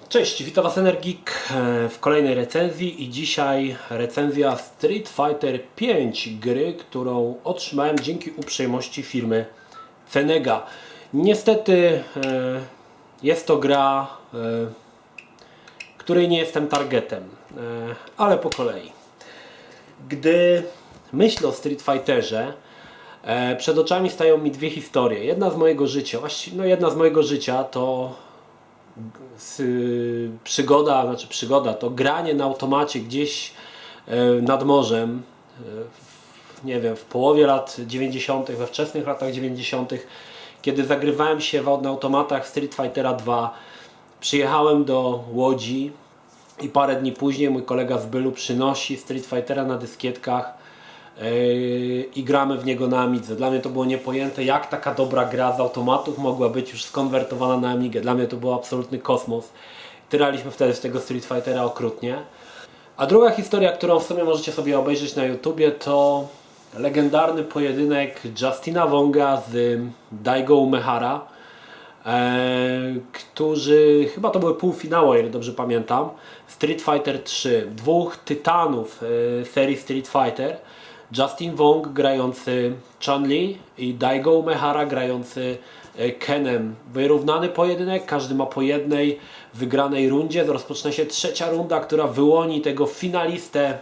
Cześć, witam Was Energik w kolejnej recenzji i dzisiaj recenzja Street Fighter 5, gry, którą otrzymałem dzięki uprzejmości firmy Fenega. Niestety jest to gra, której nie jestem targetem, ale po kolei. Gdy myślę o Street Fighterze, przed oczami stają mi dwie historie. Jedna z mojego życia, jedna z mojego życia to przygoda to granie na automacie gdzieś nad morzem, nie wiem, w połowie lat 90., we wczesnych latach 90., kiedy zagrywałem się na automatach Street Fightera 2. Przyjechałem do Łodzi i parę dni później mój kolega z Bylu przynosi Street Fightera na dyskietkach i gramy w niego na Amidze. Dla mnie to było niepojęte, jak taka dobra gra z automatów mogła być już skonwertowana na Amigę. Dla mnie to był absolutny kosmos. Tyraliśmy wtedy z tego Street Fightera okrutnie. A druga historia, którą w sumie możecie sobie obejrzeć na YouTubie, to legendarny pojedynek Justina Wonga z Daigo Umehara, którzy, chyba to były półfinały, o ile dobrze pamiętam, Street Fighter 3, dwóch tytanów serii Street Fighter. Justin Wong grający Chun-Li i Daigo Umehara grający Kenem. Wyrównany pojedynek, każdy ma po jednej wygranej rundzie. Rozpoczyna się trzecia runda, która wyłoni tego finalistę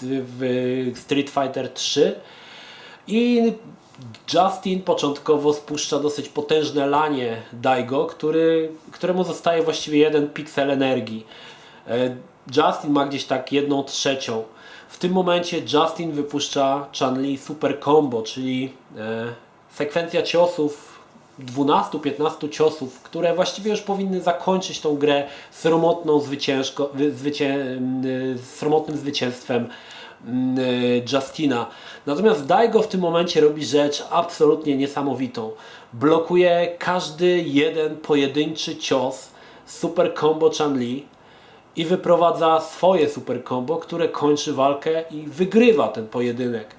w Street Fighter 3. I Justin początkowo spuszcza dosyć potężne lanie Daigo, któremu zostaje właściwie jeden piksel energii. Justin ma gdzieś tak 1/3. W tym momencie Justin wypuszcza Chun-Li Super Combo, czyli sekwencja ciosów, 12-15 ciosów, które właściwie już powinny zakończyć tą grę sromotnym zwycięstwem Justina. Natomiast Daigo w tym momencie robi rzecz absolutnie niesamowitą. Blokuje każdy jeden pojedynczy cios Super Combo Chun-Li i wyprowadza swoje super combo, które kończy walkę i wygrywa ten pojedynek.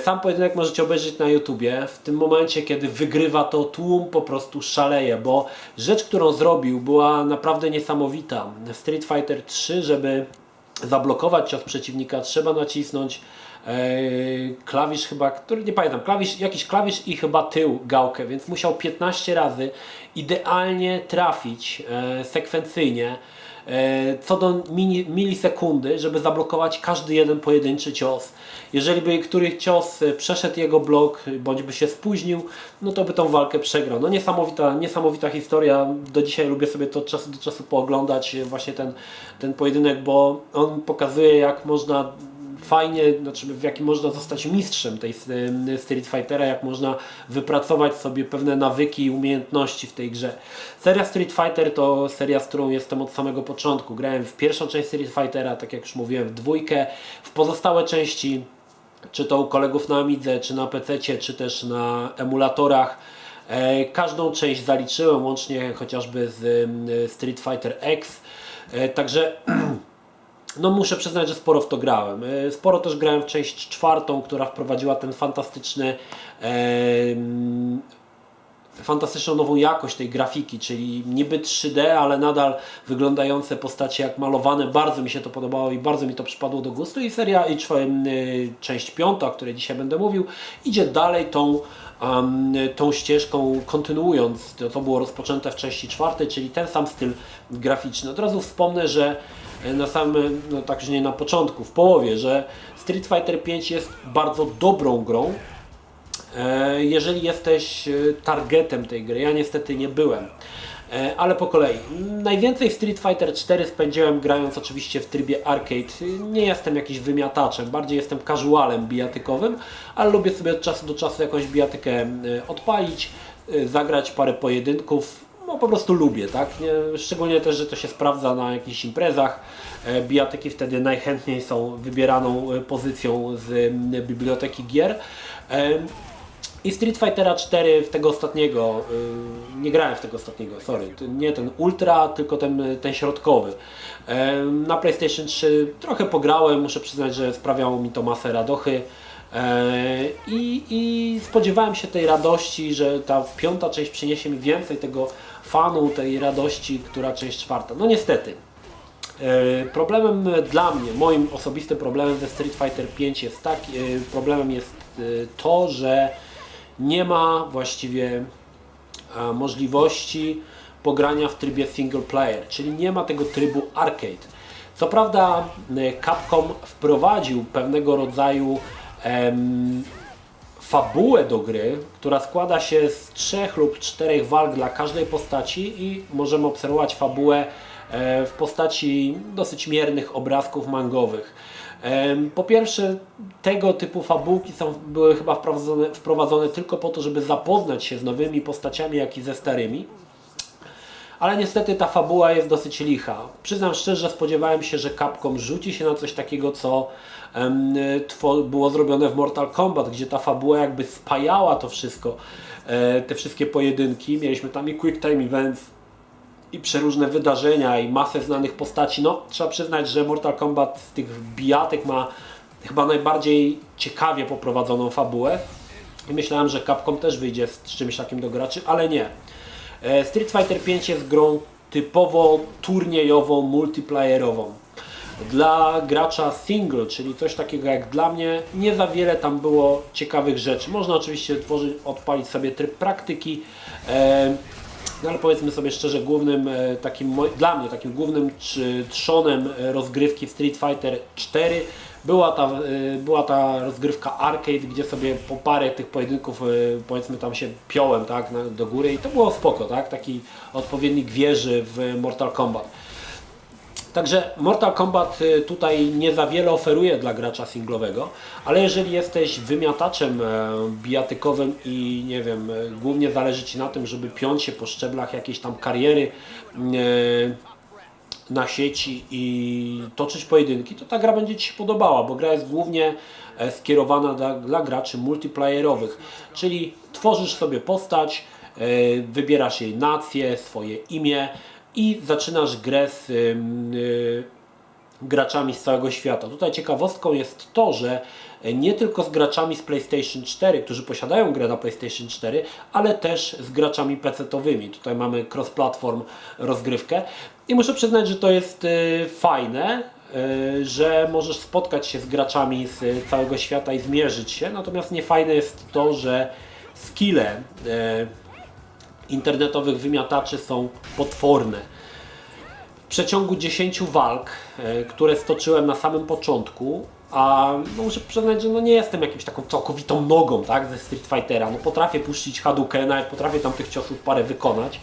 Sam pojedynek możecie obejrzeć na YouTubie. W tym momencie, kiedy wygrywa, to tłum po prostu szaleje, bo rzecz, którą zrobił, była naprawdę niesamowita. Street Fighter 3, żeby zablokować cios przeciwnika, trzeba nacisnąć klawisz chyba, który nie pamiętam, jakiś klawisz i chyba tył gałkę, więc musiał 15 razy idealnie trafić sekwencyjnie co do milisekundy, żeby zablokować każdy jeden pojedynczy cios. Jeżeli by któryś cios przeszedł jego blok, bądź by się spóźnił, no to by tą walkę przegrał. No niesamowita historia. Do dzisiaj lubię sobie to od czasu do czasu pooglądać właśnie ten pojedynek, bo on pokazuje, jak można fajnie, w jakim można zostać mistrzem tej Street Fightera, jak można wypracować sobie pewne nawyki i umiejętności w tej grze. Seria Street Fighter to seria, z którą jestem od samego początku. Grałem w pierwszą część Street Fightera, tak jak już mówiłem, w dwójkę, w pozostałe części, czy to u kolegów na Amidze, czy na PC-cie, czy też na emulatorach. Każdą część zaliczyłem, łącznie chociażby z Street Fighter X. Także no muszę przyznać, że sporo w to grałem. Sporo też grałem w część czwartą, która wprowadziła ten fantastyczną nową jakość tej grafiki, czyli niby 3D, ale nadal wyglądające postacie jak malowane. Bardzo mi się to podobało i bardzo mi to przypadło do gustu. I seria część piąta, o której dzisiaj będę mówił, idzie dalej tą ścieżką, kontynuując to, co było rozpoczęte w części czwartej, czyli ten sam styl graficzny. Od razu wspomnę, że także nie na początku, w połowie, że Street Fighter 5 jest bardzo dobrą grą, jeżeli jesteś targetem tej gry. Ja niestety nie byłem, ale po kolei. Najwięcej w Street Fighter 4 spędziłem grając oczywiście w trybie arcade. Nie jestem jakiś wymiataczem, bardziej jestem casualem bijatykowym, ale lubię sobie od czasu do czasu jakąś bijatykę odpalić, zagrać parę pojedynków. No po prostu lubię, tak? Szczególnie też, że to się sprawdza na jakichś imprezach. Bijatyki wtedy najchętniej są wybieraną pozycją z biblioteki gier. I Street Fightera 4 w tego ostatniego, nie grałem w tego ostatniego, sorry, nie ten Ultra, tylko ten środkowy. Na PlayStation 3 trochę pograłem, muszę przyznać, że sprawiało mi to masę radochy. I spodziewałem się tej radości, że ta piąta część przyniesie mi więcej tego fanu, tej radości, która część czwarta. No niestety. Problemem dla mnie, moim osobistym problemem ze Street Fighter 5 jest taki, problemem jest to, że nie ma właściwie możliwości pogrania w trybie single player, czyli nie ma tego trybu arcade. Co prawda Capcom wprowadził pewnego rodzaju fabułę do gry, która składa się z 3 lub 4 walk dla każdej postaci i możemy obserwować fabułę w postaci dosyć miernych obrazków mangowych. Po pierwsze, tego typu fabułki były chyba wprowadzone tylko po to, żeby zapoznać się z nowymi postaciami, jak i ze starymi. Ale niestety ta fabuła jest dosyć licha. Przyznam szczerze, że spodziewałem się, że Capcom rzuci się na coś takiego, co było zrobione w Mortal Kombat, gdzie ta fabuła jakby spajała to wszystko, te wszystkie pojedynki. Mieliśmy tam i Quick Time Events, i przeróżne wydarzenia, i masę znanych postaci. No, trzeba przyznać, że Mortal Kombat z tych bijatek ma chyba najbardziej ciekawie poprowadzoną fabułę. I myślałem, że Capcom też wyjdzie z czymś takim do graczy, ale nie. Street Fighter 5 jest grą typowo turniejową, multiplayerową. Dla gracza single, czyli coś takiego jak dla mnie, nie za wiele tam było ciekawych rzeczy. Można oczywiście odpalić sobie tryb praktyki, no ale powiedzmy sobie szczerze, dla mnie takim głównym trzonem rozgrywki Street Fighter 4 była ta rozgrywka arcade, gdzie sobie po parę tych pojedynków powiedzmy tam się piąłem, tak, do góry i to było spoko, tak, taki odpowiednik wieży w Mortal Kombat. Także Mortal Kombat tutaj nie za wiele oferuje dla gracza singlowego, ale jeżeli jesteś wymiataczem bijatykowym i nie wiem, głównie zależy Ci na tym, żeby piąć się po szczeblach jakiejś tam kariery na sieci i toczyć pojedynki, to ta gra będzie Ci się podobała, bo gra jest głównie skierowana dla graczy multiplayerowych, czyli tworzysz sobie postać, wybierasz jej nację, swoje imię i zaczynasz grę z graczami z całego świata. Tutaj ciekawostką jest to, że nie tylko z graczami z PlayStation 4, którzy posiadają grę na PlayStation 4, ale też z graczami PC-towymi. Tutaj mamy cross-platform rozgrywkę i muszę przyznać, że to jest fajne, że możesz spotkać się z graczami z całego świata i zmierzyć się, natomiast niefajne jest to, że skille internetowych wymiataczy są potworne. W przeciągu 10 walk, które stoczyłem na samym początku, a no muszę przyznać, że no nie jestem jakimś taką całkowitą nogą, tak, ze Street Fightera. No potrafię puścić Hadouken, nawet potrafię tam tych ciosów parę wykonać.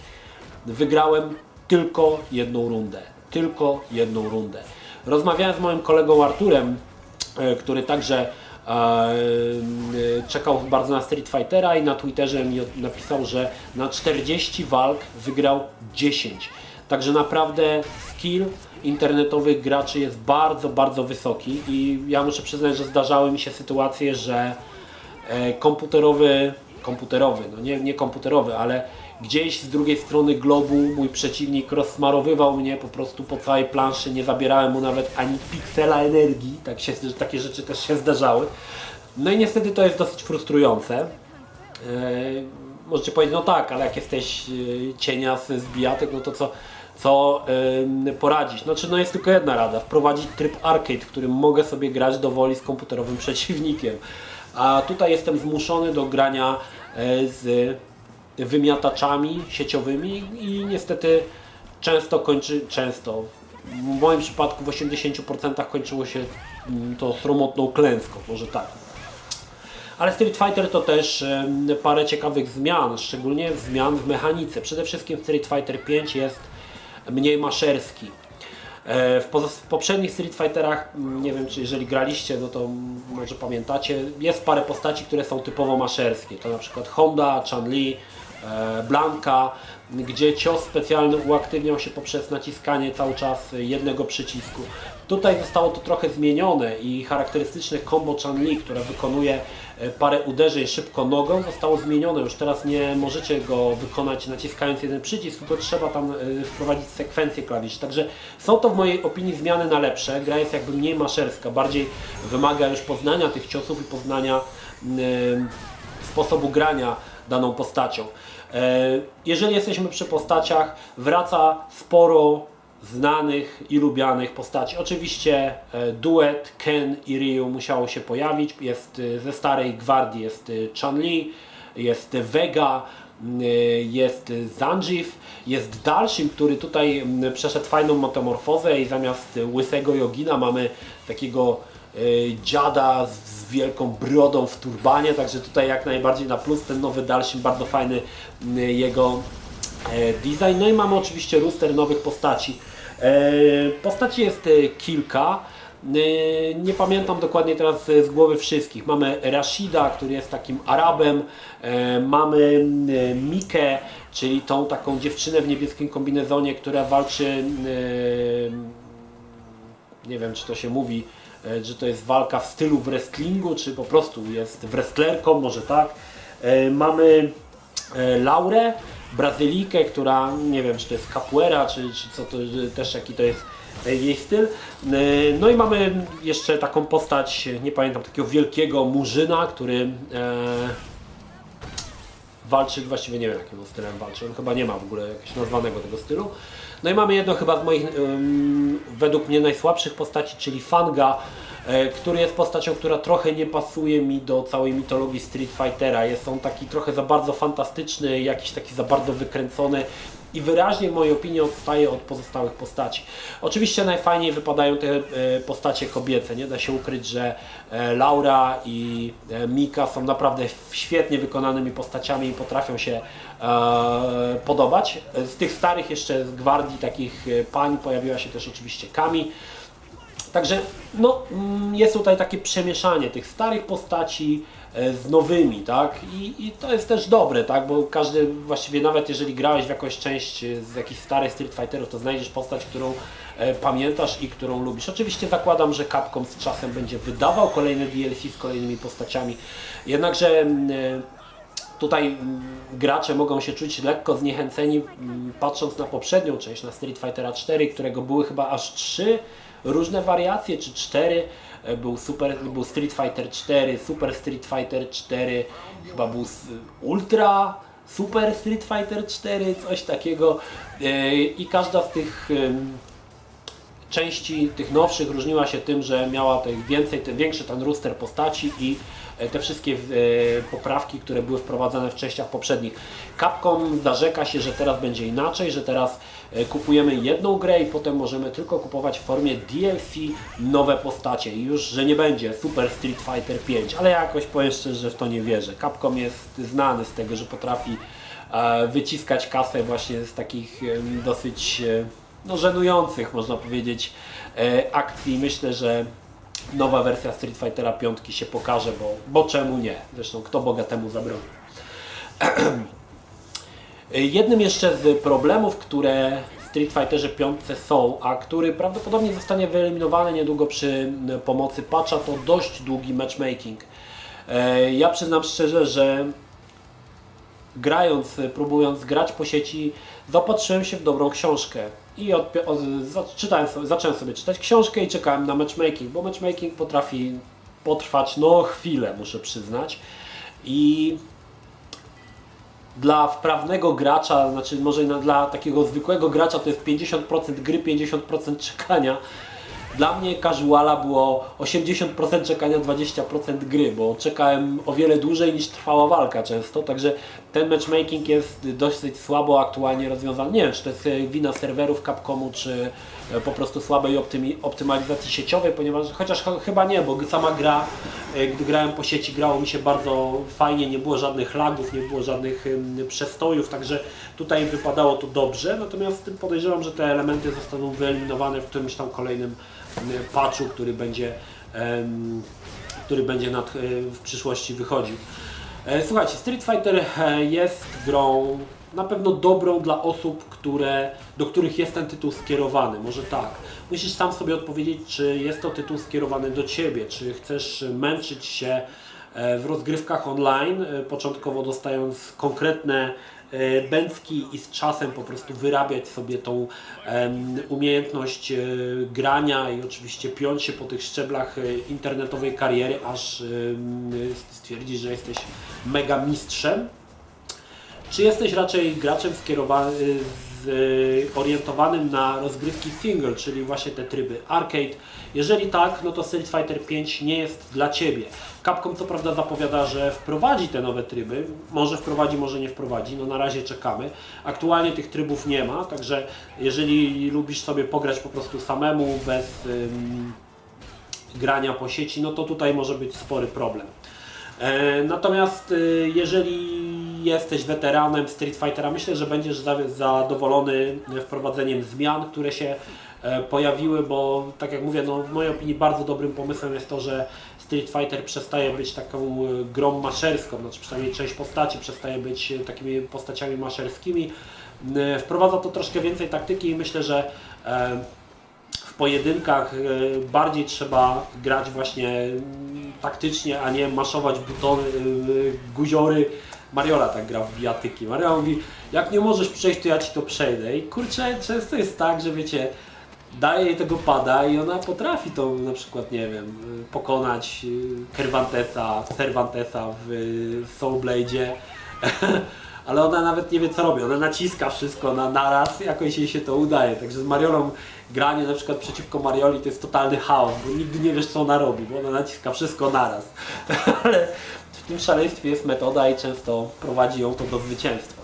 Wygrałem tylko jedną rundę. Tylko jedną rundę. Rozmawiałem z moim kolegą Arturem, który także czekał bardzo na Street Fightera i na Twitterze mi napisał, że na 40 walk wygrał 10. Także naprawdę skill internetowych graczy jest bardzo, bardzo wysoki i ja muszę przyznać, że zdarzały mi się sytuacje, że komputerowy, no nie komputerowy, ale gdzieś z drugiej strony globu mój przeciwnik rozsmarowywał mnie po prostu po całej planszy, nie zabierałem mu nawet ani piksela energii, takie rzeczy też się zdarzały. No i niestety to jest dosyć frustrujące. Możecie powiedzieć, no tak, ale jak jesteś cienias z bijatek, no to co poradzić? Znaczy, no jest tylko jedna rada, wprowadzić tryb arcade, w którym mogę sobie grać do woli z komputerowym przeciwnikiem. A tutaj jestem zmuszony do grania z wymiataczami sieciowymi i niestety w moim przypadku w 80% kończyło się to sromotną klęską, może tak. Ale Street Fighter to też parę ciekawych zmian, szczególnie zmian w mechanice. Przede wszystkim Street Fighter 5 jest mniej maszerski. W poprzednich Street Fighterach, nie wiem czy jeżeli graliście, no to może pamiętacie, jest parę postaci, które są typowo maszerskie. To na przykład Honda, Chun-Li, Blanka, gdzie cios specjalny uaktywniał się poprzez naciskanie cały czas jednego przycisku. Tutaj zostało to trochę zmienione i charakterystyczne combo Chun-Li, które wykonuje parę uderzeń szybko nogą, zostało zmienione. Już teraz nie możecie go wykonać naciskając jeden przycisk, tylko trzeba tam wprowadzić sekwencję klawiszy. Także są to w mojej opinii zmiany na lepsze. Gra jest jakby mniej maszerska, bardziej wymaga już poznania tych ciosów i poznania sposobu grania daną postacią. Jeżeli jesteśmy przy postaciach, wraca sporo znanych i lubianych postaci. Oczywiście duet Ken i Ryu musiało się pojawić. Jest ze starej gwardii, jest Chun-Li, jest Vega, jest Zangief, jest Dalsim, który tutaj przeszedł fajną metamorfozę i zamiast łysego jogina mamy takiego dziada z wielką brodą w turbanie, także tutaj jak najbardziej na plus ten nowy Dalsim, bardzo fajny jego design. No i mamy oczywiście roster nowych postaci. Postaci jest kilka. Nie pamiętam dokładnie teraz z głowy wszystkich. Mamy Rashida, który jest takim Arabem. Mamy Mikę, czyli tą taką dziewczynę w niebieskim kombinezonie, która walczy, nie wiem czy to się mówi, że to jest walka w stylu w wrestlingu, czy po prostu jest wrestlerką, może tak. Mamy Laurę, Brazylijkę, która nie wiem czy to jest capoeira, czy co to też jaki to jest jej styl. No i mamy jeszcze taką postać, nie pamiętam, takiego wielkiego murzyna, który walczy, właściwie nie wiem jakim stylem walczy, on chyba nie ma w ogóle jakiegoś nazwanego tego stylu. No i mamy jedno chyba z moich, według mnie najsłabszych postaci, czyli Fanga, który jest postacią, która trochę nie pasuje mi do całej mitologii Street Fightera. Jest on taki trochę za bardzo fantastyczny, jakiś taki za bardzo wykręcony i wyraźnie w mojej opinii odstaje od pozostałych postaci. Oczywiście najfajniej wypadają te postacie kobiece. Nie da się ukryć, że Laura i Mika są naprawdę świetnie wykonanymi postaciami i potrafią się podobać. Z tych starych jeszcze z gwardii takich pań pojawiła się też oczywiście Kami. Także no, jest tutaj takie przemieszanie tych starych postaci z nowymi, tak? I to jest też dobre, tak? Bo każdy, właściwie nawet jeżeli grałeś w jakąś część z jakichś starych Street Fighterów, to znajdziesz postać, którą pamiętasz i którą lubisz. Oczywiście zakładam, że Capcom z czasem będzie wydawał kolejne DLC z kolejnymi postaciami, jednakże tutaj gracze mogą się czuć lekko zniechęceni, patrząc na poprzednią część, na Street Fightera 4, którego były chyba aż 3 różne wariacje, czy 4. Był Street Fighter 4, Super Street Fighter 4, chyba był Ultra Super Street Fighter 4, coś takiego. I każda z tych części, tych nowszych, różniła się tym, że miała większy ten roster postaci i te wszystkie poprawki, które były wprowadzane w częściach poprzednich. Capcom zarzeka się, że teraz będzie inaczej, że teraz kupujemy jedną grę i potem możemy tylko kupować w formie DLC nowe postacie i już, że nie będzie Super Street Fighter 5, ale ja jakoś powiem szczerze, że w to nie wierzę. Capcom jest znany z tego, że potrafi wyciskać kasę właśnie z takich dosyć no, żenujących, można powiedzieć, akcji. Myślę, że nowa wersja Street Fightera 5 się pokaże, bo czemu nie? Zresztą kto Boga temu zabroni. Jednym jeszcze z problemów, które w Street Fighterze 5 są, a który prawdopodobnie zostanie wyeliminowany niedługo przy pomocy patcha, to dość długi matchmaking. Ja przyznam szczerze, że próbując grać po sieci, zapatrzyłem się w dobrą książkę i zacząłem sobie czytać książkę i czekałem na matchmaking, bo matchmaking potrafi potrwać no chwilę, muszę przyznać. I dla wprawnego gracza, znaczy może dla takiego zwykłego gracza to jest 50% gry, 50% czekania. Dla mnie casuala było 80% czekania, 20% gry, bo czekałem o wiele dłużej niż trwała walka często, także ten matchmaking jest dosyć słabo aktualnie rozwiązany. Nie wiem, czy to jest wina serwerów Capcomu, czy po prostu słabej optymalizacji sieciowej, ponieważ chociaż chyba nie, bo sama gra, gdy grałem po sieci, grało mi się bardzo fajnie, nie było żadnych lagów, nie było żadnych przestojów, także tutaj wypadało to dobrze, natomiast podejrzewam, że te elementy zostaną wyeliminowane w którymś tam kolejnym patchu, który będzie w przyszłości wychodził. Słuchajcie, Street Fighter jest grą na pewno dobrą dla osób, do których jest ten tytuł skierowany. Może tak. Musisz sam sobie odpowiedzieć, czy jest to tytuł skierowany do Ciebie, czy chcesz męczyć się w rozgrywkach online, początkowo dostając konkretne bęcki i z czasem po prostu wyrabiać sobie tą umiejętność grania i oczywiście piąć się po tych szczeblach internetowej kariery, aż stwierdzić, że jesteś mega mistrzem. Czy jesteś raczej graczem orientowanym na rozgrywki single, czyli właśnie te tryby arcade? Jeżeli tak, no to Street Fighter V nie jest dla Ciebie. Capcom co prawda zapowiada, że wprowadzi te nowe tryby, może wprowadzi, może nie wprowadzi, no na razie czekamy. Aktualnie tych trybów nie ma, także jeżeli lubisz sobie pograć po prostu samemu, bez grania po sieci, no to tutaj może być spory problem. Natomiast jeżeli jesteś weteranem Street Fightera, myślę, że będziesz zadowolony wprowadzeniem zmian, które się pojawiły, bo tak jak mówię, no w mojej opinii bardzo dobrym pomysłem jest to, że Street Fighter przestaje być taką grą maszerską, znaczy przynajmniej część postaci przestaje być takimi postaciami maszerskimi. Wprowadza to troszkę więcej taktyki i myślę, że w pojedynkach bardziej trzeba grać właśnie taktycznie, a nie maszować butony, guziory. Mariola tak gra w bijatyki. Mariola mówi, jak nie możesz przejść, to ja ci to przejdę. I kurczę, często jest tak, że wiecie, daje jej tego pada i ona potrafi to na przykład, nie wiem, pokonać Cervantesa w Soul Blade'zie. Ale ona nawet nie wie co robi, ona naciska wszystko na naraz, jakoś jej się to udaje. Także z Mariolą granie na przykład przeciwko Marioli to jest totalny chaos, bo nigdy nie wiesz co ona robi, bo ona naciska wszystko naraz. Ale w tym szaleństwie jest metoda i często prowadzi ją to do zwycięstwa.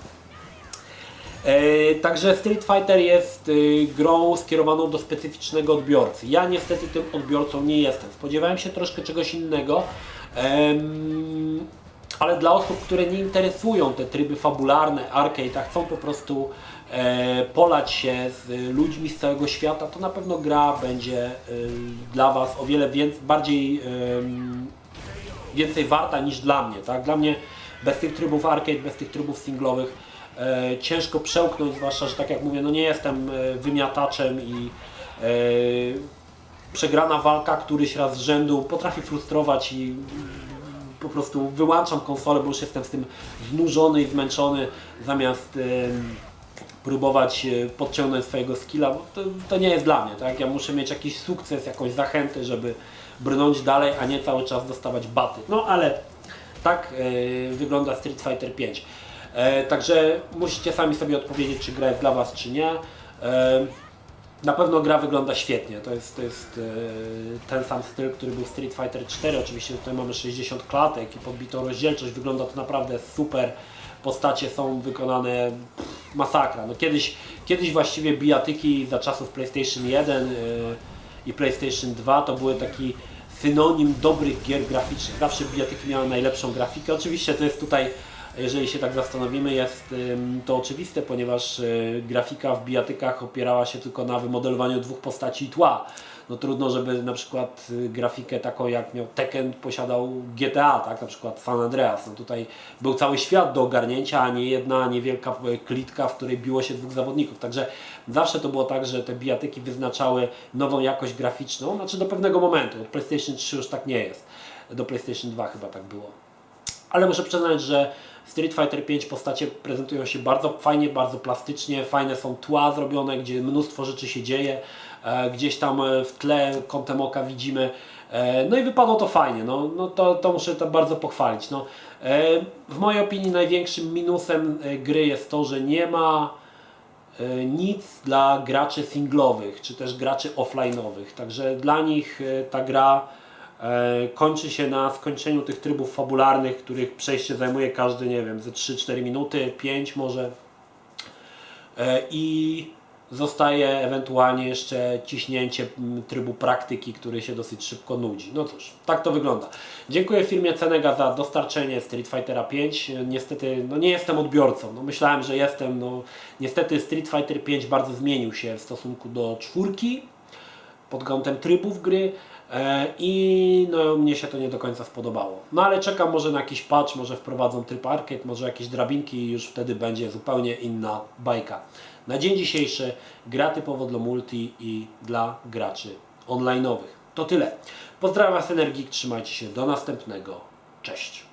Także Street Fighter jest grą skierowaną do specyficznego odbiorcy. Ja niestety tym odbiorcą nie jestem. Spodziewałem się troszkę czegoś innego. Ale dla osób, które nie interesują te tryby fabularne, arcade, a chcą po prostu polać się z ludźmi z całego świata, to na pewno gra będzie dla Was o wiele więcej warta niż dla mnie. Tak? Dla mnie bez tych trybów arcade, bez tych trybów singlowych ciężko przełknąć, zwłaszcza, że tak jak mówię, no nie jestem wymiataczem i przegrana walka któryś raz z rzędu potrafi frustrować i po prostu wyłączam konsolę, bo już jestem z tym znużony i zmęczony, zamiast próbować podciągnąć swojego skilla, bo to nie jest dla mnie, tak? Ja muszę mieć jakiś sukces, jakąś zachętę, żeby brnąć dalej, a nie cały czas dostawać baty. No ale tak wygląda Street Fighter V. Także musicie sami sobie odpowiedzieć, czy gra jest dla Was, czy nie. Na pewno gra wygląda świetnie, to jest ten sam styl, który był w Street Fighter 4, oczywiście tutaj mamy 60 klatek i podbitą rozdzielczość, wygląda to naprawdę super, postacie są wykonane masakra. No kiedyś właściwie bijatyki za czasów PlayStation 1 i PlayStation 2 to były taki synonim dobrych gier graficznych, zawsze bijatyki miały najlepszą grafikę, oczywiście to jest tutaj, jeżeli się tak zastanowimy, jest to oczywiste, ponieważ grafika w bijatykach opierała się tylko na wymodelowaniu dwóch postaci i tła. No trudno, żeby na przykład grafikę taką jak miał Tekken posiadał GTA, tak? Na przykład San Andreas. No tutaj był cały świat do ogarnięcia, a nie jedna niewielka klitka, w której biło się dwóch zawodników. Także zawsze to było tak, że te bijatyki wyznaczały nową jakość graficzną, znaczy do pewnego momentu. Od PlayStation 3 już tak nie jest. Do PlayStation 2 chyba tak było. Ale muszę przyznać, że Street Fighter 5 postacie prezentują się bardzo fajnie, bardzo plastycznie, fajne są tła zrobione, gdzie mnóstwo rzeczy się dzieje, gdzieś tam w tle kątem oka widzimy, no i wypadło to fajnie, to muszę to bardzo pochwalić. No, w mojej opinii największym minusem gry jest to, że nie ma nic dla graczy singlowych, czy też graczy offline'owych, także dla nich ta gra kończy się na skończeniu tych trybów fabularnych, których przejście zajmuje każdy, nie wiem, ze 3-4 minuty, 5 może i zostaje ewentualnie jeszcze ciśnięcie trybu praktyki, który się dosyć szybko nudzi. No cóż, tak to wygląda. Dziękuję firmie Cenega za dostarczenie Street Fightera 5. Niestety no nie jestem odbiorcą. No myślałem, że jestem. No, niestety Street Fighter 5 bardzo zmienił się w stosunku do 4 pod kątem trybów gry. I no, mnie się to nie do końca spodobało. No ale czekam może na jakiś patch, może wprowadzą tryb arcade, może jakieś drabinki i już wtedy będzie zupełnie inna bajka. Na dzień dzisiejszy gra typowo dla multi i dla graczy online'owych. To tyle. Pozdrawiam Was Energik, trzymajcie się, do następnego. Cześć!